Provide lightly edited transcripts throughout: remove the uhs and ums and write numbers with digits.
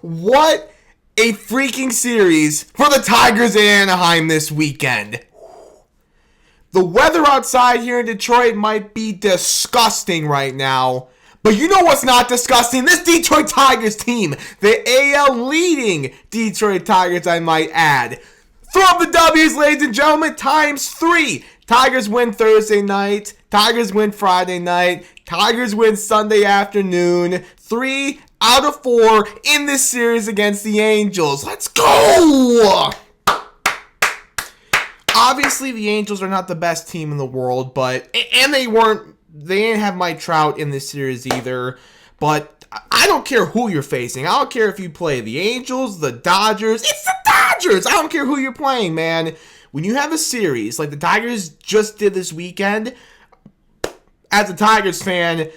What a freaking series for the Tigers in Anaheim this weekend. The weather outside here in Detroit might be disgusting right now. But you know what's not disgusting? This Detroit Tigers team. The AL leading Detroit Tigers, I might add. Throw up the W's, ladies and gentlemen, times 3. Tigers win Thursday night. Tigers win Friday night. Tigers win Sunday afternoon. 3 out of 4 in this series against the Angels. Let's go! Obviously, the Angels are not the best team in the world, but and they didn't have Mike Trout in this series either. But I don't care who you're facing. I don't care if you play the Angels, the Dodgers. It's the Dodgers! I don't care who you're playing, man. When you have a series like the Tigers just did this weekend, as a Tigers fan,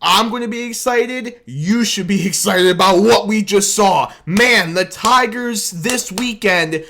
I'm going to be excited. You should be excited about what we just saw. Man, the Tigers this weekend,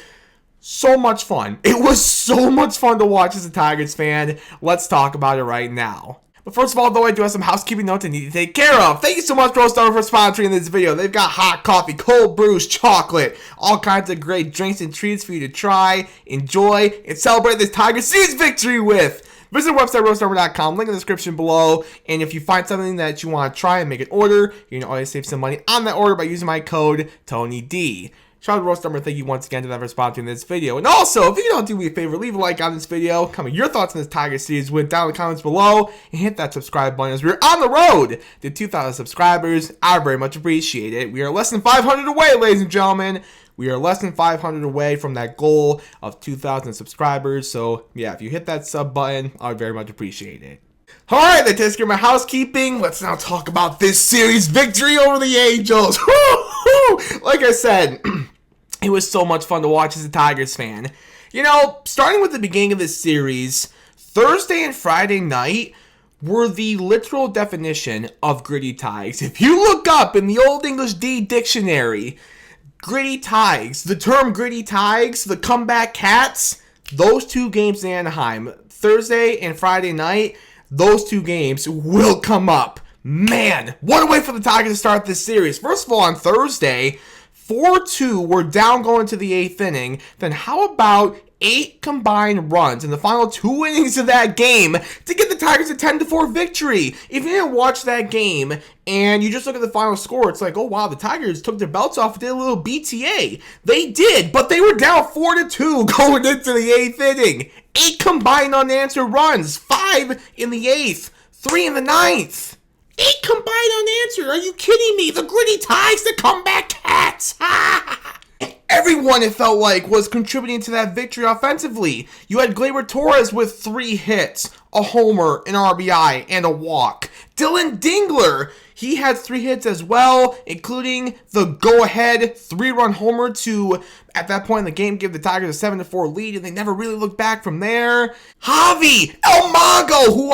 so much fun. It was so much fun to watch as a Tigers fan. Let's talk about it right now. But first of all, though, I do have some housekeeping notes I need to take care of. Thank you so much, Roast Starter, for sponsoring this video. They've got hot coffee, cold brews, chocolate, all kinds of great drinks and treats for you to try, enjoy, and celebrate this Tigers series victory with. Visit the website, roastarmor.com, link in the description below, and if you find something that you want to try and make an order, you can always save some money on that order by using my code, TonyD. Shout out to Roast Armor, thank you once again to them for sponsoring this video. And also, if you don't do me a favor, leave a like on this video, comment your thoughts on this Tiger series down in the comments below, and hit that subscribe button as we're on the road to 2,000 subscribers. I very much appreciate it. We are less than 500 away, ladies and gentlemen. We are less than 500 away from that goal of 2,000 subscribers. So, yeah, if you hit that sub button, I would very much appreciate it. Alright, that takes care of my housekeeping. Let's now talk about this series victory over the Angels. Like I said, it was so much fun to watch as a Tigers fan. You know, starting with the beginning of this series, Thursday and Friday night were the literal definition of gritty Tigers. If you look up in the Old English D dictionary, gritty Tigers, the term gritty Tigers, the comeback Cats, those 2 games in Anaheim, Thursday and Friday night, those 2 games will come up. Man, what a way for the Tigers to start this series. First of all, on Thursday, 4-2, we're down going to the 8th inning. Then how about 8 combined runs in the final 2 innings of that game to get the Tigers a 10-4 victory? If you didn't watch that game and you just look at the final score, it's like, oh wow, the Tigers took their belts off and did a little BTA. They did, but they were down 4-2 going into the 8th inning. 8 combined unanswered runs, 5 in the 8th, 3 in the 9th. 8 combined unanswered. Are you kidding me? The gritty Tigers, the comeback Cats. Everyone, it felt like, was contributing to that victory offensively. You had Gleyber Torres with 3 hits, a homer, an RBI, and a walk. Dylan Dingler, he had 3 hits as well, including the go-ahead 3-run homer to, at that point in the game, give the Tigers a 7-4 lead, and they never really looked back from there. Javi El Mago, who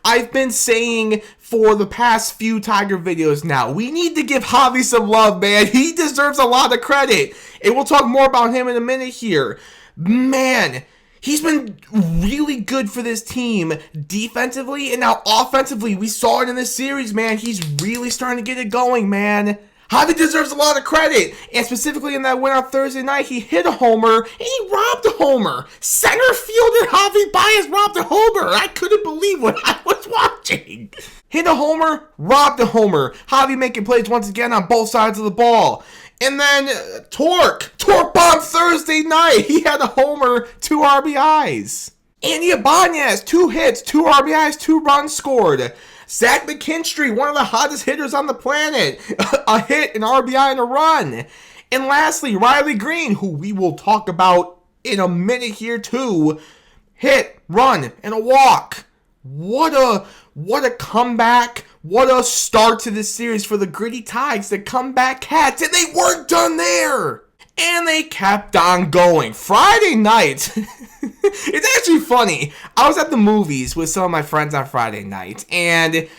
I've been saying for the past few Tiger videos now. We need to give Javi some love, man. He deserves a lot of credit. And we'll talk more about him in a minute here. Man, he's been really good for this team defensively and now offensively. We saw it in this series, man. He's really starting to get it going, man. Javi deserves a lot of credit, and specifically in that win on Thursday night, he hit a homer, and he robbed a homer. Center fielder Javi Baez robbed a homer. I couldn't believe what I was watching. Hit a homer, robbed a homer. Javi making plays once again on both sides of the ball. And then Torque bomb Thursday night. He had a homer, 2 RBIs. Andy Ibanez, 2 hits, 2 RBIs, 2 runs scored. Zach McKinstry, one of the hottest hitters on the planet. A hit, an RBI, and a run. And lastly, Riley Green, who we will talk about in a minute here too. Hit, run, and a walk. What a comeback. What a start to this series for the gritty Tigers, the comeback Cats. And they weren't done there. And they kept on going. Friday night, it's actually funny. I was at the movies with some of my friends on Friday night, and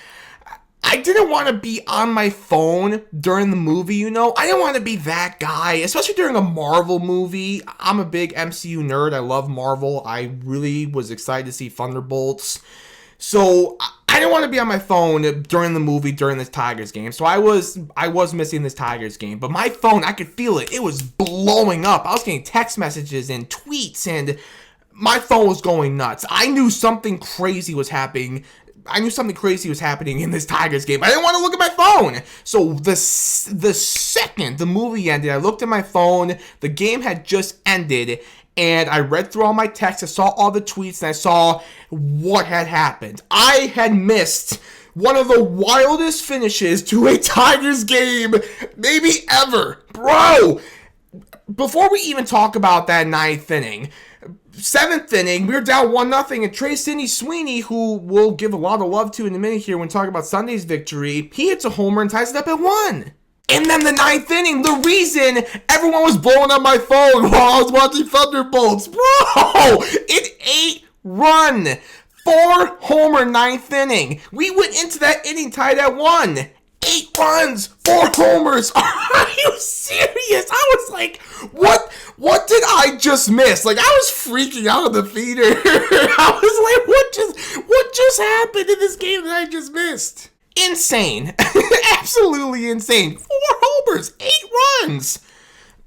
I didn't want to be on my phone during the movie, you know? I didn't want to be that guy, especially during a Marvel movie. I'm a big MCU nerd. I love Marvel. I really was excited to see Thunderbolts. So I I didn't want to be on my phone during the movie, during this Tigers game. So I was missing this Tigers game. But my phone, I could feel it. It was blowing up. I was getting text messages and tweets, and my phone was going nuts. I knew something crazy was happening. In this Tigers game. I didn't want to look at my phone. So the second the movie ended, I looked at my phone. The game had just ended. And I read through all my texts. I saw all the tweets. And I saw what had happened. I had missed one of the wildest finishes to a Tigers game maybe ever. Bro, before we even talk about that ninth inning, seventh inning, we were down 1-0, and Trey Sidney Sweeney, who we'll give a lot of love to in a minute here when talking about Sunday's victory, he hits a homer and ties it up at 1. And then the ninth inning, the reason everyone was blowing up my phone while I was watching Thunderbolts, bro, an 8-run, 4-homer ninth inning. We went into that inning tied at 1. 8 runs, 4 homers. Are you serious? I was like, what did I just miss? Like, I was freaking out of the theater. I was like, what just happened in this game that I just missed? Insane. Absolutely insane. 4 homers, 8 runs.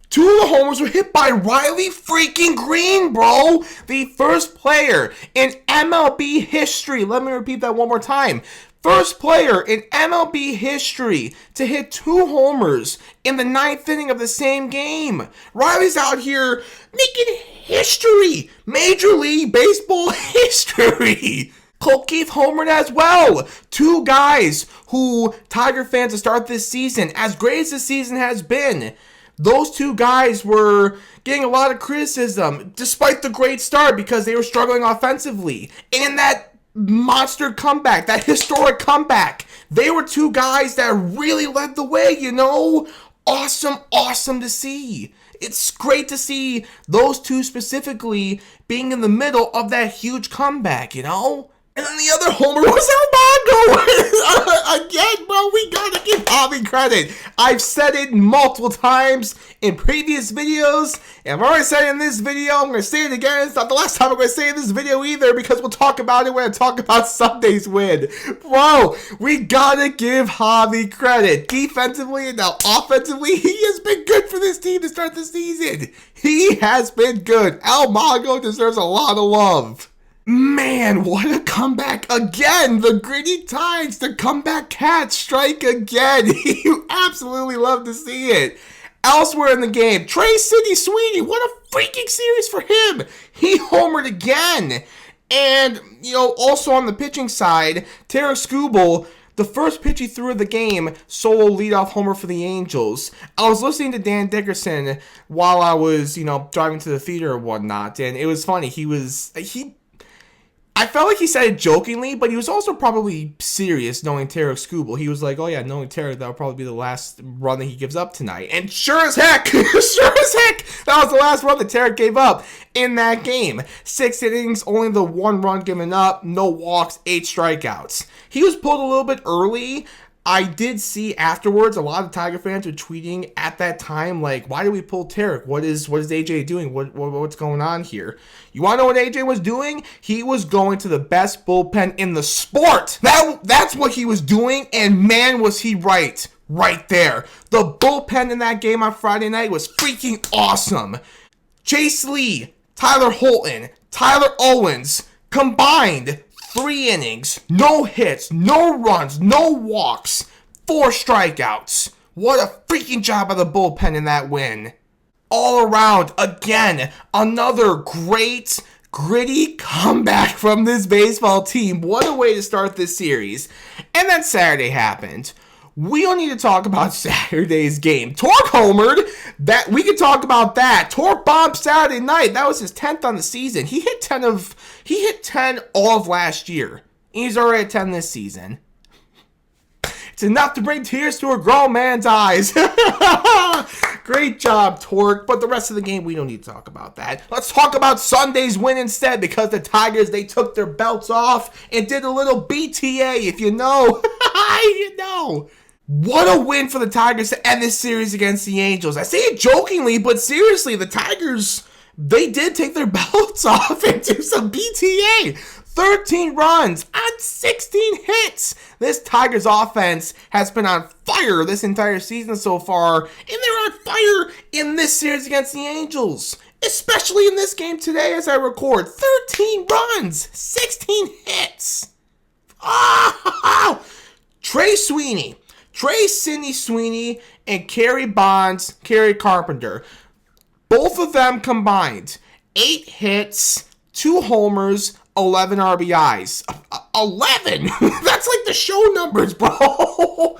2 of the homers were hit by Riley freaking Green, bro. The first player in MLB history. Let me repeat that one more time. First player in MLB history to hit 2 homers in the 9th inning of the same game. Riley's out here making history. Major League Baseball history. Cole Keith homered as well. 2 guys who Tiger fans to start this season, as great as the season has been, those 2 guys were getting a lot of criticism despite the great start because they were struggling offensively. And in that monster comeback, that historic comeback, they were 2 guys that really led the way, you know? Awesome to see. It's great to see those 2 specifically being in the middle of that huge comeback, you know? And then the other homer was Almongo. Again, bro, we gotta give Javi credit. I've said it multiple times in previous videos, and I've already said it in this video. I'm gonna say it again. It's not the last time I'm gonna say it in this video either, because we'll talk about it when I talk about Sunday's win. Bro, we gotta give Javi credit. Defensively and now offensively, he has been good for this team to start the season. He has been good. Almongo deserves a lot of love. Man, what a comeback again. The gritty Tides, the comeback Cats strike again. You absolutely love to see it. Elsewhere in the game, Trey Sidney Sweeney, what a freaking series for him. He homered again. And, you know, also on the pitching side, Tarek Skubal, the first pitch he threw of the game, solo leadoff homer for the Angels. I was listening to Dan Dickerson while I was, you know, driving to the theater or whatnot, and it was funny. I felt like he said it jokingly, but he was also probably serious, knowing Tarek Skubal. He was like, oh yeah, knowing Tarek, that'll probably be the last run that he gives up tonight. And sure as heck, that was the last run that Tarek gave up in that game. 6 innings, only the 1 run given up, no walks, 8 strikeouts. He was pulled a little bit early. I did see afterwards a lot of Tiger fans were tweeting at that time, like, why did we pull Tarek? What is AJ doing? What's going on here? You want to know what AJ was doing? He was going to the best bullpen in the sport. That's what he was doing, and man, was he right there. The bullpen in that game on Friday night was freaking awesome. Chase Lee, Tyler Holton, Tyler Owens, combined 3 innings, no hits, no runs, no walks, 4 strikeouts. What a freaking job by the bullpen in that win. All around, again, another great, gritty comeback from this baseball team. What a way to start this series. And then Saturday happened. We don't need to talk about Saturday's game. Torque homered. We can talk about that. Torque bombed Saturday night. That was his 10th on the season. He hit 10 all of last year. He's already at 10 this season. It's enough to bring tears to a grown man's eyes. Great job, Torque. But the rest of the game, we don't need to talk about that. Let's talk about Sunday's win instead, because the Tigers, they took their belts off and did a little BTA, if you know. You know. What a win for the Tigers to end this series against the Angels. I say it jokingly, but seriously, the Tigers, they did take their belts off and do some BTA. 13 runs on 16 hits. This Tigers offense has been on fire this entire season so far, and they're on fire in this series against the Angels, especially in this game today as I record. 13 runs, 16 hits. Trey Sidney Sweeney, and Kerry Carpenter. Both of them combined, 8 hits, 2 homers, 11 RBIs. 11? That's like the show numbers, bro.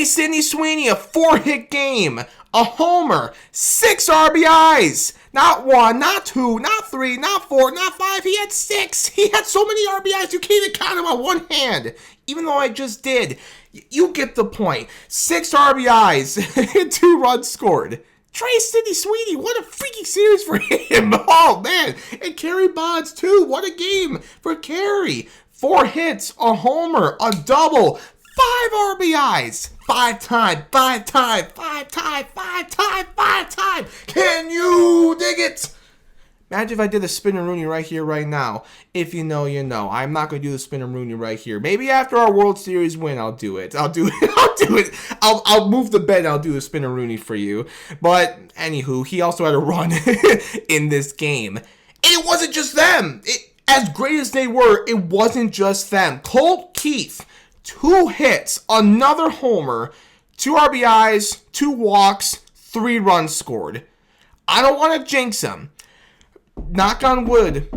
Sidney Sweeney, a 4-hit game, a homer, 6 RBIs. Not 1, not 2, not 3, not 4, not 5. He had 6. He had so many RBIs, you can't even count them on one hand. Even though I just did. You get the point. 6 RBIs and 2 runs scored. Sidney Sweeney, what a freaking series for him. Oh, man. And Kerry Bonds, too. What a game for Kerry. 4 hits, a homer, a double, 5 RBIs. 5 time. Can you dig it? Imagine if I did the spin-a-rooney right here, right now. If you know, you know. I'm not going to do the spin-a-rooney right here. Maybe after our World Series win, I'll do it. I'll move the bet and I'll do the spin-a-rooney for you. But, anywho, he also had a run in this game. And it wasn't just them. As great as they were, it wasn't just them. Colt Keith, 2 hits, another homer, 2 RBIs, 2 walks, 3 runs scored. I don't want to jinx him. Knock on wood.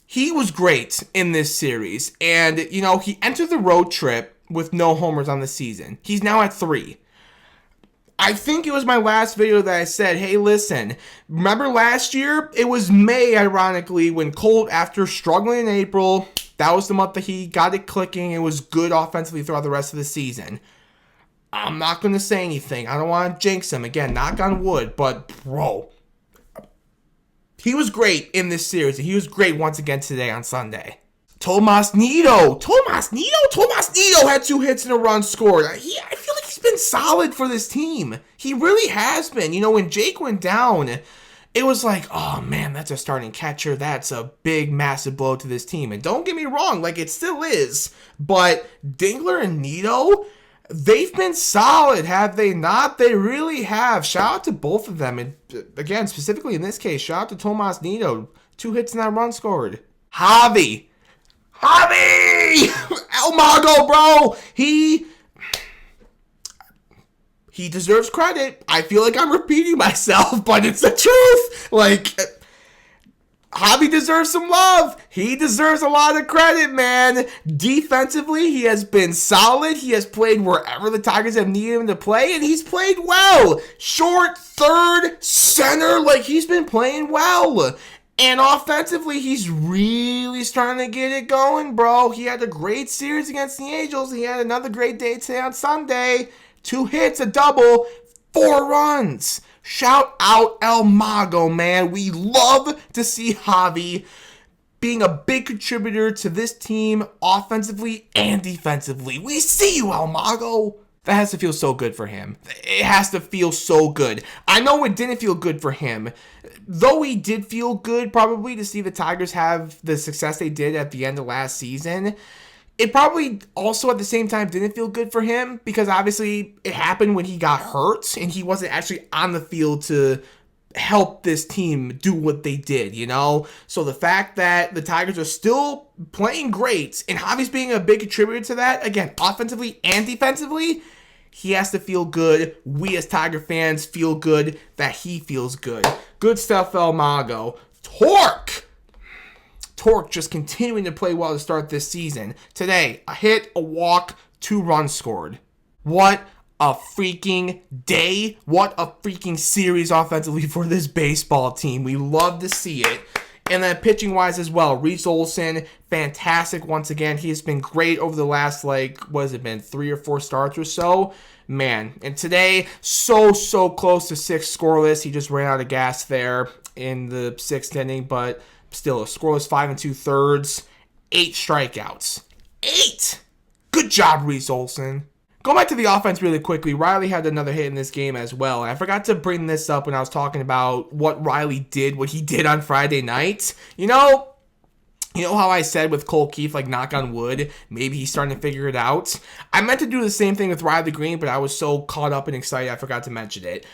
He was great in this series. And, he entered the road trip with no homers on the season. He's now at 3. I think it was my last video that I said, hey, listen, remember last year? It was May, ironically, when Colt, after struggling in April, that was the month that he got it clicking. It was good offensively throughout the rest of the season. I'm not going to say anything. I don't want to jinx him. Again, knock on wood. But, bro, he was great in this series, and he was great once again today on Sunday. Tomas Nido had 2 hits and a run scored. I feel like he's been solid for this team. He really has been. When Jake went down, it was like, oh man, that's a starting catcher. That's a big, massive blow to this team. And don't get me wrong, like it still is. But Dingler and Nido, they've been solid, have they not? They really have. Shout out to both of them. And again, specifically in this case, shout out to Tomas Nido. 2 hits and that run scored. Javi! El Mago, bro! He deserves credit. I feel like I'm repeating myself, but it's the truth. Like, Javi deserves some love. He deserves a lot of credit, man. Defensively, he has been solid. He has played wherever the Tigers have needed him to play, and he's played well. Short, third, center, like he's been playing well. And offensively, he's really starting to get it going, bro. He had a great series against the Angels. He had another great day today on Sunday. 2 hits, a double, 4 runs. Shout out El Mago, man. We love to see Javi being a big contributor to this team offensively and defensively. We see you, El Mago. That has to feel so good for him. It has to feel so good. I know it didn't feel good for him. Though he did feel good probably to see the Tigers have the success they did at the end of last season, it probably also at the same time didn't feel good for him because obviously it happened when he got hurt and he wasn't actually on the field to help this team do what they did, So the fact that the Tigers are still playing great and Javi's being a big contributor to that, again, offensively and defensively, he has to feel good. We as Tiger fans feel good that he feels good. Good stuff, El Mago. Torque just continuing to play well to start this season. Today, a hit, a walk, 2 runs scored. What a freaking day. What a freaking series offensively for this baseball team. We love to see it. And then pitching-wise as well, Reese Olson, fantastic once again. He has been great over the last, 3 or 4 starts or so. Man, and today, so close to 6 scoreless. He just ran out of gas there in the 6th inning, but still a scoreless 5 2/3, 8 strikeouts. 8! Good job, Reese Olson. Going back to the offense really quickly, Riley had another hit in this game as well. And I forgot to bring this up when I was talking about what Riley did, what he did on Friday night. You know how I said with Cole Keith, like, knock on wood, maybe he's starting to figure it out? I meant to do the same thing with Riley Green, but I was so caught up and excited I forgot to mention it.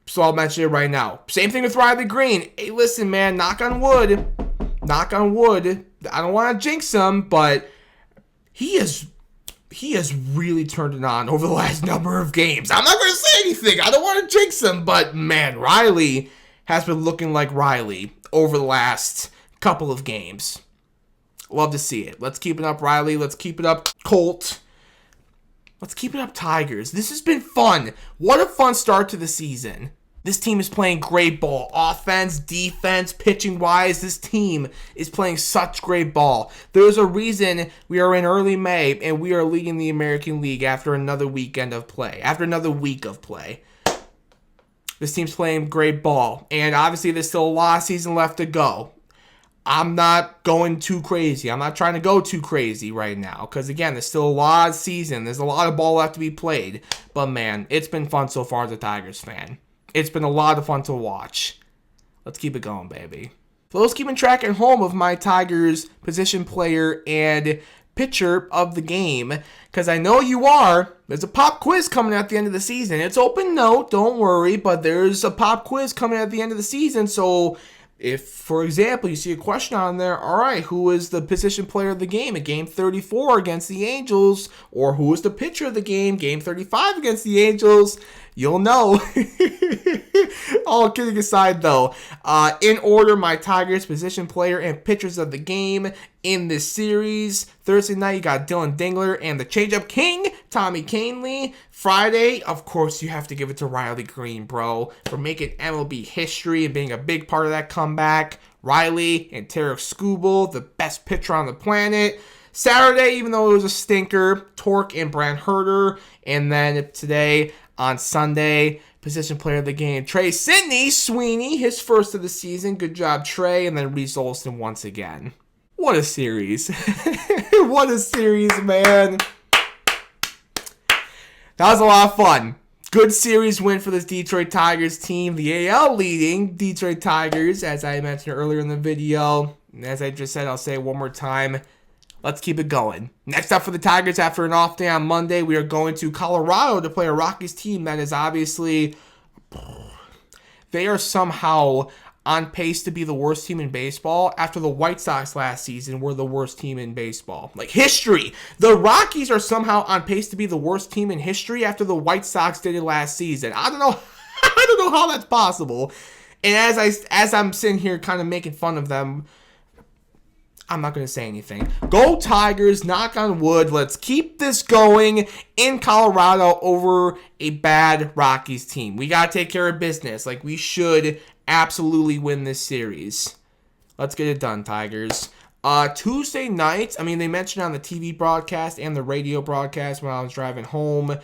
So I'll mention it right now. Same thing with Riley Green. Hey, listen, man, knock on wood. Knock on wood. I don't want to jinx him, but he has really turned it on over the last number of games. I'm not going to say anything. I don't want to jinx him, but, man, Riley has been looking like Riley over the last couple of games. Love to see it. Let's keep it up, Riley. Let's keep it up, Colt. Let's keep it up, Tigers. This has been fun. What a fun start to the season. This team is playing great ball. Offense, defense, pitching-wise, this team is playing such great ball. There's a reason we are in early May, and we are leading the American League after another weekend of play, after another week of play. This team's playing great ball, and obviously there's still a lot of season left to go. I'm not going too crazy. I'm not trying to go too crazy right now. Because, again, there's still a lot of season. There's a lot of ball left to be played. But, man, it's been fun so far as a Tigers fan. It's been a lot of fun to watch. Let's keep it going, baby. For those keeping track at home of my Tigers position player and pitcher of the game, because I know you are, there's a pop quiz coming at the end of the season. It's open note, don't worry, but there's a pop quiz coming at the end of the season, so if, for example, you see a question on there, all right, who is the position player of the game at Game 34 against the Angels? Or who is the pitcher of the game, Game 35 against the Angels? You'll know. All kidding aside, though, in order, my Tigers position player and pitchers of the game in this series. Thursday night, you got Dylan Dingler and the changeup king, Tommy Kahnle. Friday, of course, you have to give it to Riley Green, bro, for making MLB history and being a big part of that comeback. Riley and Tarek Skubal, the best pitcher on the planet. Saturday, even though it was a stinker, Torque and Brant Herter. And then today, on Sunday, position player of the game, Trey Sweeney, his first of the season. Good job, Trey. And then Reese Olson once again. What a series. What a series, man. That was a lot of fun. Good series win for this Detroit Tigers team. The AL leading Detroit Tigers, as I mentioned earlier in the video. And as I just said, I'll say it one more time. Let's keep it going. Next up for the Tigers, after an off day on Monday, we are going to Colorado to play a Rockies team that is obviously... They are somehow on pace to be the worst team in baseball after the White Sox last season were the worst team in baseball. Like, history. The Rockies are somehow on pace to be the worst team in history after the White Sox did it last season. I don't know. I don't know how that's possible. And as I'm sitting here kind of making fun of them, I'm not going to say anything. Go Tigers, knock on wood. Let's keep this going in Colorado over a bad Rockies team. We got to take care of business. Like, we should absolutely win this series. Let's get it done, Tigers. Tuesday nights, I mean, they mentioned on the TV broadcast and the radio broadcast when I was driving home,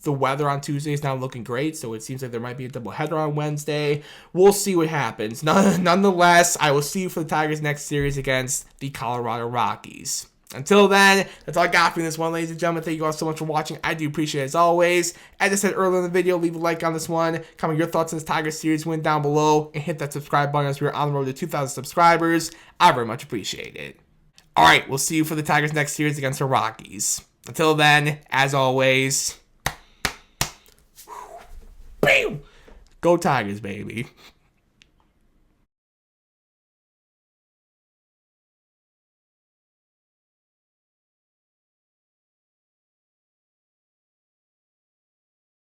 the weather on Tuesday is now looking great, so it seems like there might be a doubleheader on Wednesday. We'll see what happens. Nonetheless, I will see you for the Tigers' next series against the Colorado Rockies. Until then, that's all I got for this one, ladies and gentlemen. Thank you all so much for watching. I do appreciate it as always. As I said earlier in the video, leave a like on this one. Comment your thoughts on this Tigers series win down below. And hit that subscribe button as we are on the road to 2,000 subscribers. I very much appreciate it. Alright, we'll see you for the Tigers' next series against the Rockies. Until then, as always, go Tigers, baby.